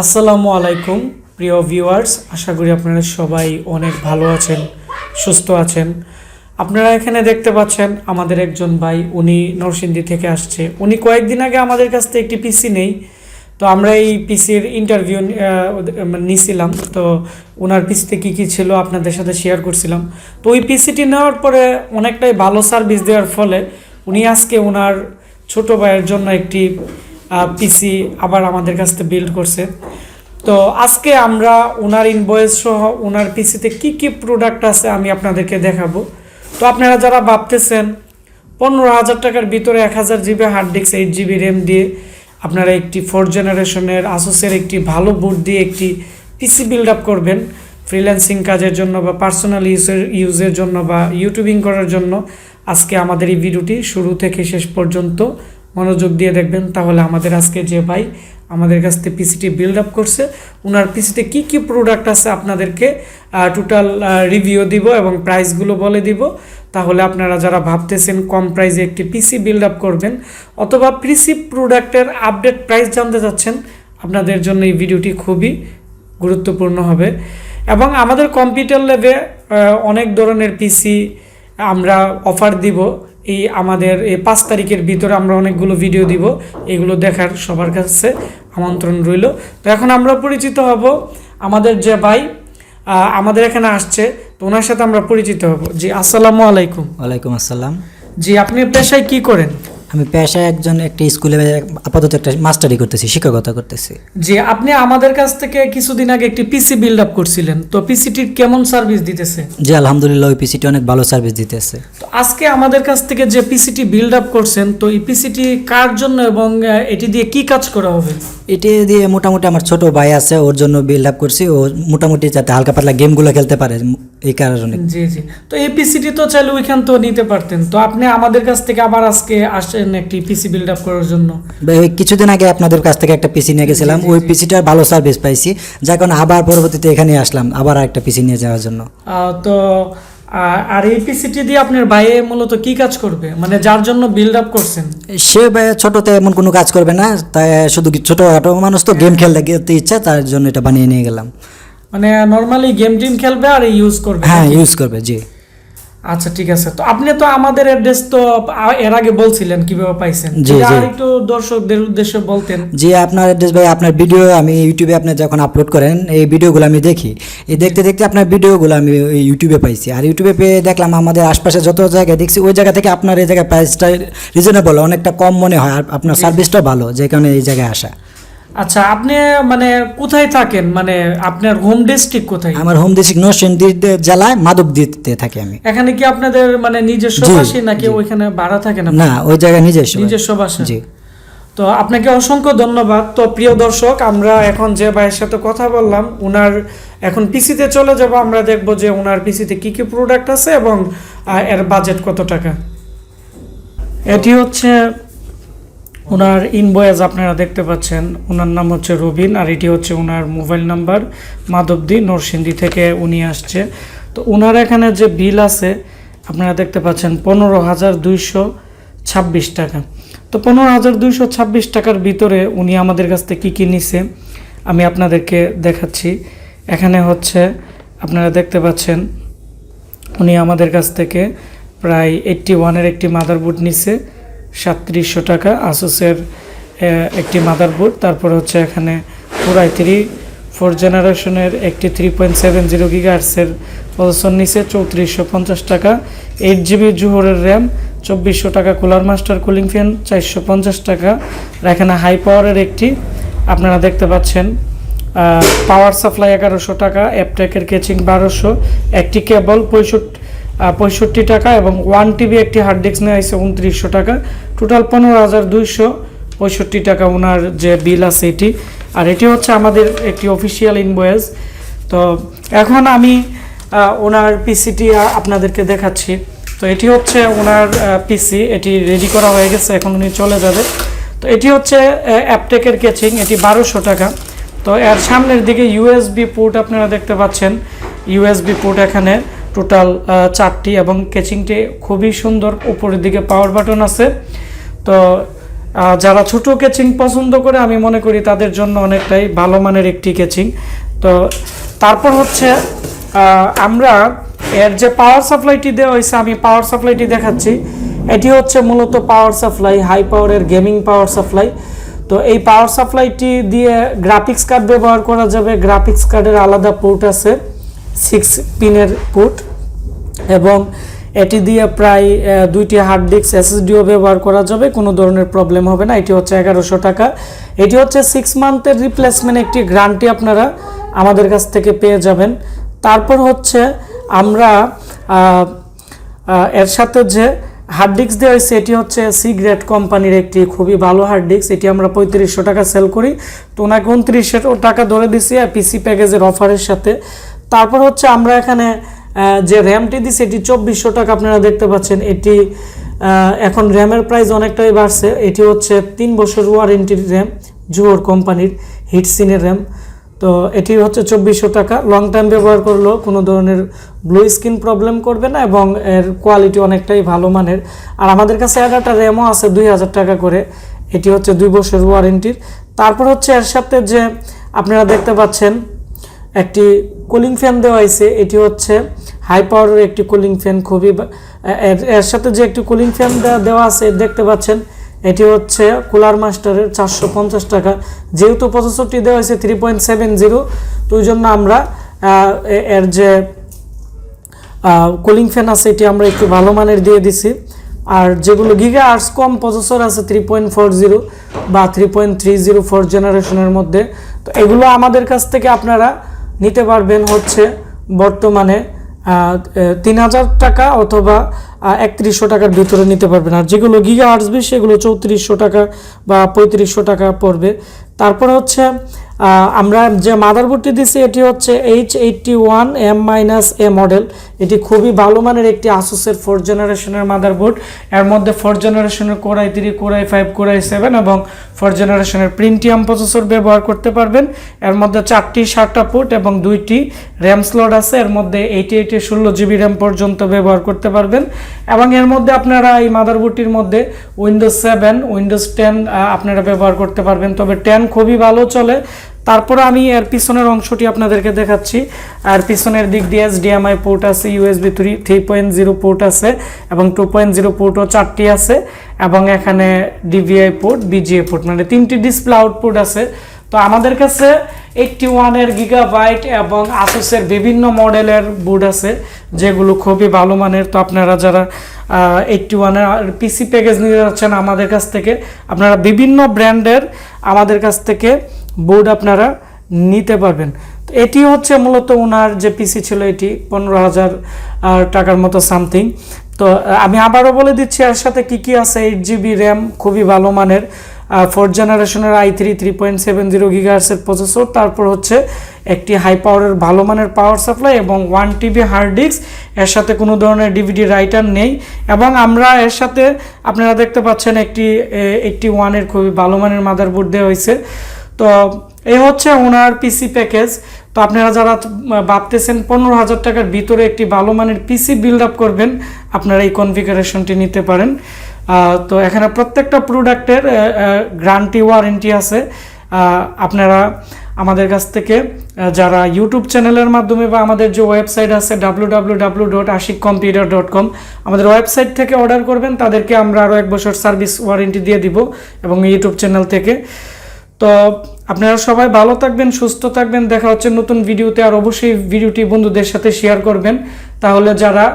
আসসালামু আলাইকুম প্রিয় ভিউয়ার্স, আশা করি আপনারা সবাই অনেক ভালো আছেন, সুস্থ আছেন। আপনারা এখানে দেখতে পাচ্ছেন আমাদের একজন ভাই, উনি নরসিংদী থেকে আসছে। উনি কয়েকদিন আগে আমাদের কাছ থেকে একটি পিসি নেই, তো আমরা এই পিসির ইন্টারভিউ নিয়েছিলাম। তো ওনার পিসিতে কী কী ছিল আপনাদের সাথে শেয়ার করছিলাম। তো ওই পিসিটি নেওয়ার পরে অনেকটাই ভালো সার্ভিস দেওয়ার ফলে উনি আজকে ওনার ছোট ভাইয়ের জন্য একটি পিসি আবার আমাদের কাছ থেকে বিল্ড করছে। তো আজকে আমরা ওনার ইনভয়েস সহ ওনার পিসিতে কি কি প্রোডাক্ট আছে আমি আপনাদেরকে দেখাবো। তো আপনারা যারা ভাবতেছেন 15,000 টাকার ভিতরে 1000 GB hard disk 8 GB RAM দিয়ে আপনারা একটি 4th জেনারেশনের আসুসের একটি ভালো বোর্ড দিয়ে একটি পিসি বিল্ড আপ করবেন ফ্রিল্যান্সিং কাজের জন্য বা পার্সোনাল ইউজের জন্য বা ইউটিউবিং করার জন্য, আজকে আমাদের এই ভিডিওটি শুরু থেকে শেষ পর্যন্ত মনোযোগ দিয়ে দেখবেন। তাহলে আমাদের আজকে যে ভাই আমাদের কাছ থেকে পিসিটি বিল্ড আপ করছে, ওনার পিসিতে কি কি প্রোডাক্ট আছে আপনাদেরকে টোটাল রিভিউ দিব এবং প্রাইসগুলো বলে দিব। তাহলে আপনারা যারা ভাবতেছেন কম প্রাইসে একটি পিসি বিল্ড আপ করবেন অথবা পিসি প্রোডাক্টের আপডেট প্রাইস জানতে চাচ্ছেন, আপনাদের জন্য এই ভিডিওটি খুবই গুরুত্বপূর্ণ হবে। এবং আমাদের কম্পিউটার ল্যাবে অনেক ধরনের পিসি আমরা অফার দিব। এই আমাদের এই 5 তারিখের ভিতরে আমরা অনেকগুলো ভিডিও দিব, এগুলো দেখার সবার কাছে আমন্ত্রণ রইল। তো এখন আমরা পরিচিত হব আমাদের যে ভাই আমাদের এখানে আসছে, তো ওনার সাথে আমরা পরিচিত হব। জি, আসসালামু আলাইকুম। ওয়ালাইকুম আসসালাম। জি, আপনি পেশায় কি করেন? আমি পেশায় একটা স্কুলে আপাতত একটা মাস্টারি করতেছি, শিক্ষকতা করতেছি। জি, আপনি আমাদের কাছ থেকে কিছুদিন আগে একটি পিসি বিল্ড আপ করছিলেন, তো পিসিটির কেমন সার্ভিস দিতেছে? জি আলহামদুলিল্লাহ, ওই পিসিটি অনেক ভালো সার্ভিস দিতেছে। তো আজকে আমাদের কাছ থেকে যে পিসিটি বিল্ড আপ করছেন, তো এই পিসিটি কার জন্য এবং এটি দিয়ে কি কাজ করা হবে? এটি দিয়ে মোটামুটি আমার ছোট ভাই আছে, ওর জন্য বিল্ড আপ করছি। ও মোটামুটি যাতে হালকা পাতলা গেমগুলো খেলতে পারে, এই কারণে। জি জি, তো এই পিসিটি তো চাইলে ওইখান তো নিতে পারতেন, তো আপনি আমাদের কাছ থেকে আবার আজকে আসছেন একটি পিসি বিল্ড আপ করার জন্য। কিছুদিন আগে আপনাদের কাছ থেকে একটা পিসি নিয়ে গেছিলাম, ওই পিসিটার ভালো সার্ভিস পাইছি, যার কারণে আবার পরবর্তীতে এখানে আসলাম আবার একটা পিসি নিয়ে যাওয়ার জন্য। তো আর এই পিসিটি দিয়ে আপনার ভাই মূলত কি কাজ করবে, মানে যার জন্য বিল্ড আপ করছেন? সে ছোটতে এমন কোনো কাজ করবে না, তাই শুধু ছোটখাটো মানুষ তো গেম খেলতে ইচ্ছা, তার জন্য এটা বানিয়ে নিয়ে গেলাম। মানে নরমালি গেম টিম খেলবে আর ইউজ করবে? হ্যাঁ, ইউজ করবে। জি আচ্ছা, ঠিক আছে। তো আপনি তো আমাদের অ্যাড্রেস তো এর আগে বলছিলেন, কিভাবে পাইছেন? জি জি, আর একটু দর্শকদের উদ্দেশ্যে বলতেন। জি, আপনার অ্যাড্রেস ভাই, আপনার ভিডিও আমি ইউটিউবে আপনি যখন আপলোড করেন এই ভিডিওগুলো আমি দেখি, এই দেখতে দেখতে আপনার ভিডিওগুলো আমি ইউটিউবে পাইছি। আর ইউটিউবে পেয়ে দেখলাম আমাদের আশপাশে যত জায়গায় দেখছি ওই জায়গা থেকে আপনার এই জায়গায় প্রাইসটা রিজনেবল, অনেকটা কম মনে হয়, আর আপনার সার্ভিসটাও ভালো, যে কারণে এই জায়গায় আসা। আচ্ছা, আপনি মানে কোথায় থাকেন, মানে আপনার হোম ডিস্ট্রিক্ট কোথায়? আমার হোম ডিস্ট্রিক্ট নরসিংদী জেলায় মাধবদীতে থাকি আমি। এখানে কি আপনাদের মানে নিজস্ব বাসা নাকি ওইখানে ভাড়া থাকেন? না, ওই জায়গায় নিজস্ব বাসা। জি। তো আপনাকে অসংখ্য ধন্যবাদ। তো প্রিয় দর্শক, আমরা এখন যে ভাইয়ের সাথে কথা বললাম, ওনার এখন পিসিতে চলে যাব। আমরা দেখব যে ওনার পিসিতে কি কি প্রোডাক্ট আছে এবং এর বাজেট কত টাকা। এটি হচ্ছে ওনার ইনভয়েস, আপনারা দেখতে পাচ্ছেন। ওনার নাম হচ্ছে রবিন, আর এটি হচ্ছে ওনার মোবাইল নাম্বার। মাধবদী নরসিংদী থেকে উনি আসছে। তো ওনার এখানে যে বিল আছে আপনারা দেখতে পাচ্ছেন 15,226 টাকা। তো 15,226 টাকার ভিতরে উনি আমাদের কাছ থেকে কী কী নিছে আমি আপনাদেরকে দেখাচ্ছি। এখানে হচ্ছে আপনারা দেখতে পাচ্ছেন উনি আমাদের কাছ থেকে প্রায় 81-এর একটি মাদারবোর্ড নিছে 3700 টাকা, আসুসের একটি মাদারবোর্ড। তারপর হচ্ছে এখানে পুরাই 4th জেনারেশনের একটি 3.70 গিগাহার্টসের প্রসেসর নিছে 3450 টাকা, 8 জিবি জোহরের র্যাম 2400 টাকা, কুলার মাস্টার কুলিং ফ্যান 450 টাকা। আর এখানে হাই পাওয়ারের একটি আপনারা দেখতে পাচ্ছেন পাওয়ার সাপ্লাই 1100 টাকা, অ্যাপটেকের কেচিং 1200, একটি কেবল 65 টাকা এবং 1 টিবি একটি হার্ড ডিস্ক নিয়ে আসছে 2900 টাকা। টোটাল 15,265 টাকা ওনার যে বিল আছে এটি। আর এটি হচ্ছে আমাদের একটি অফিসিয়াল ইনভয়েস। তো এখন আমি ওনার পিসিটি আপনাদেরকে দেখাচ্ছি। তো এটি হচ্ছে ওনার পিসি, এটি রেডি করা হয়ে গেছে, এখন উনি চলে যাবে। তো এটি হচ্ছে অ্যাপটেকের কেচিং, এটি 1200 টাকা। তো এর সামনের দিকে ইউএসবি পোর্ট আপনারা দেখতে পাচ্ছেন, ইউএসবি পোর্ট এখানে টোটাল 4টি এবং কেচিংটি খুবই সুন্দর। উপরের দিকে পাওয়ার বাটন আছে। তো যারা ছোট কেচিং পছন্দ করে আমি মনে করি তাদের জন্য অনেকটাই ভালো মানের একটি কেচিং। তো তারপর হচ্ছে আমরা এর যে পাওয়ার সাপ্লাইটি দেওয়া হয়েছে, আমি পাওয়ার সাপ্লাইটি দেখাচ্ছি। এটি হচ্ছে মূলত পাওয়ার সাপ্লাই, হাই পাওয়ারের গেমিং পাওয়ার সাপ্লাই। তো এই পাওয়ার সাপ্লাইটি দিয়ে গ্রাফিক্স কার্ড ব্যবহার করা যাবে। গ্রাফিক্স কার্ডের আলাদা পোর্ট আছে, 6 পিনের পোর্ট, এবং এটি দিয়ে প্রায় 2টি হার্ড ডিস্ক এসএসডিও ব্যবহার করা যাবে, কোনো ধরনের প্রবলেম হবে না। এটি হচ্ছে 1100 টাকা। এটি হচ্ছে 6 মান্থের রিপ্লেসমেন্ট, একটি গ্যারান্টি আপনারা আমাদের কাছ থেকে পেয়ে যাবেন। তারপর হচ্ছে আমরা এর সাথে যে হার্ড ডিস্ক দেওয়া হয়েছে এটি হচ্ছে সি গ্রেড কোম্পানির একটি খুবই ভালো হার্ড ডিস্ক। এটি আমরা 3500 টাকা সেল করি, তো ওনাকে 2900 টাকা ধরে দিছি পিসি প্যাকেজের অফারের সাথে। তারপর হচ্ছে আমরা এখানে যে র্যামটি দিছি এটি 2400 টাকা, আপনারা দেখতে পাচ্ছেন। এটি এখন র্যামের প্রাইস অনেকটাই বাড়ছে। এটি হচ্ছে 3 বছর ওয়ারেন্টির র্যাম, জুয়োর কোম্পানির হিটসিনের র্যাম। তো এটি হচ্ছে 2400 টাকা। লং টাইম ব্যবহার করলেও কোনো ধরনের ব্লু স্ক্রিন প্রবলেম করবে না, এবং এর কোয়ালিটি অনেকটাই ভালো মানের। আর আমাদের কাছে একটা র্যামও আছে 2000 টাকা করে, এটি হচ্ছে 2 বছর ওয়ারেন্টির। তারপর হচ্ছে এর সাথে যে আপনারা দেখতে পাচ্ছেন একটি কুলিং ফ্যান দেওয়া হয়েছে, এটি হচ্ছে হাই পাওয়ারের একটি কুলিং ফ্যান। খুবই এর সাথে যে একটি কুলিং ফ্যান দেওয়া আছে দেখতে পাচ্ছেন, এটি হচ্ছে কুলার মাস্টারের 450 টাকা। যেহেতু প্রসেসরটি দেওয়া হয়েছে 3.70, তো ওই জন্য আমরা এর যে কুলিং ফ্যান আছে এটি আমরা একটু ভালো মানের দিয়ে দিছি। আর যেগুলো গিগা আর্টস কম প্রসেসর আছে 3.40 বা 3.30 4th জেনারেশনের মধ্যে, তো এগুলো আমাদের কাছ থেকে আপনারা নিতে পারবেন হচ্ছে বর্তমানে 3000 টাকা অথবা 3100 টাকার ভিতরে নিতে পারবেন। আর যেগুলো গিগা আর্টস বেশি সেগুলো 3400 টাকা বা 3500 টাকা পড়বে। তারপর হচ্ছে আমরা যে মাদারবোর্ডটি দিছি এটি হচ্ছে H81M-A মডেল। এটি খুবই ভালো মানের একটি আসুসের 4th জেনারেশনের মাদারবোর্ড। এর মধ্যে 4th জেনারেশনের Core i3, Core i5, Core i7 এবং 4th জেনারেশনের প্রিন্টিয়াম প্রসেসর ব্যবহার করতে পারবেন। এর মধ্যে 4টি 7টা পোর্ট এবং 2টি র্যাম স্লট আছে। এর মধ্যে 88 16 জিবি র্যাম পর্যন্ত ব্যবহার করতে পারবেন, এবং এর মধ্যে আপনারা এই মাদারবোর্ডটির মধ্যে উইন্ডোজ 7, উইন্ডোজ 10 আপনারা ব্যবহার করতে পারবেন, তবে 10 খুবই ভালো চলে। তারপরে আমি এর পিছনের অংশটি আপনাদেরকে দেখাচ্ছি। আর পিছনের দিক দিয়ে HDMI পোর্ট আছে, USB 3.0 পোর্ট আছে, এবং 2.0 পোর্টও 4টি আছে, এবং এখানে DVI পোর্ট, BGA পোর্ট, মানে 3টি ডিসপ্লে আউটপুট আছে। তো আমাদের কাছে 81 গিগাবাইট এবং আসুসের বিভিন্ন মডেলের বোর্ড আছে যেগুলো খুবই ভালো মানের। তো আপনারা যারা 81 পিসি প্যাকেজ নিতে যাচ্ছেন আমাদের কাছ থেকে, আপনারা বিভিন্ন ব্র্যান্ডের আমাদের কাছ থেকে বোর্ড আপনারা নিতে পারবেন। তো এটি হচ্ছে মূলত ওনার যে পিসি ছিল এটি 15,000 টাকার মতো সামথিং। তো আমি আবারও বলে দিচ্ছি এর সাথে কি কি আছে। 8 জিবি র্যাম, খুবই ভালো মানের 4th জেনারেশনের i3 3.70 গিগাহার্টজের প্রসেসর। তারপর হচ্ছে একটি হাই পাওয়ারের ভালো মানের পাওয়ার সাপ্লাই এবং 1 TB হার্ড ডিস্ক। এর সাথে কোনো ধরনের DVD রাইটার নেই, এবং আমরা এর সাথে আপনারা দেখতে পাচ্ছেন একটি 81 খুবই ভালো মানের মাদারবোর্ড দেওয়া হয়েছে। তো এই হচ্ছে ওনার পিসি প্যাকেজ। তো আপনারা যারা ভাবতেছেন 15,000 টাকার ভিতরে একটি ভালো মানের পিসি বিল্ড আপ করবেন, আপনারা এই কনফিগারেশনটি নিতে পারেন। তো এখানে প্রত্যেকটা প্রোডাক্টের গ্যারান্টি ওয়ারেন্টি আছে। আপনারা আমাদের কাছ থেকে যারা ইউটিউব চ্যানেলের মাধ্যমে বা আমাদের যে ওয়েবসাইট আছে www.ashikcomputer.com, আমাদের ওয়েবসাইট থেকে অর্ডার করবেন, তাদেরকে আমরা আরও 1 বছর সার্ভিস ওয়ারেন্টি দিয়ে দিব, এবং ইউটিউব চ্যানেল থেকে। তো আপনারা সবাই ভালো থাকবেন, সুস্থ থাকবেন। দেখা হচ্ছে নতুন ভিডিওতে। আর অবশ্যই ভিডিওটি বন্ধুদের সাথে শেয়ার করবেন, তাহলে যারা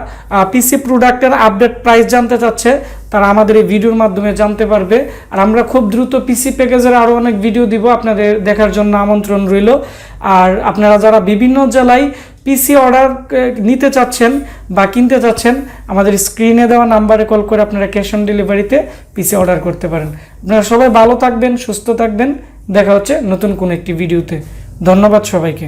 পিসি প্রোডাক্টের আপডেট প্রাইস জানতে চাচ্ছে তারা আমাদের এই ভিডিওর মাধ্যমে জানতে পারবে। আর আমরা খুব দ্রুত পিসি প্যাকেজের আরও অনেক ভিডিও দিব, আপনাদের দেখার জন্য আমন্ত্রণ রইল। আর আপনারা যারা বিভিন্ন জেলায় পিসি অর্ডার নিতে চাচ্ছেন বা কিনতে চাচ্ছেন, আমাদের স্ক্রিনে দেওয়া নাম্বারে কল করে আপনারা ক্যাশ অন ডেলিভারিতে পিসি অর্ডার করতে পারেন। আপনারা সবাই ভালো থাকবেন, সুস্থ থাকবেন। দেখা হচ্ছে নতুন কোন একটি ভিডিওতে। ধন্যবাদ সবাইকে।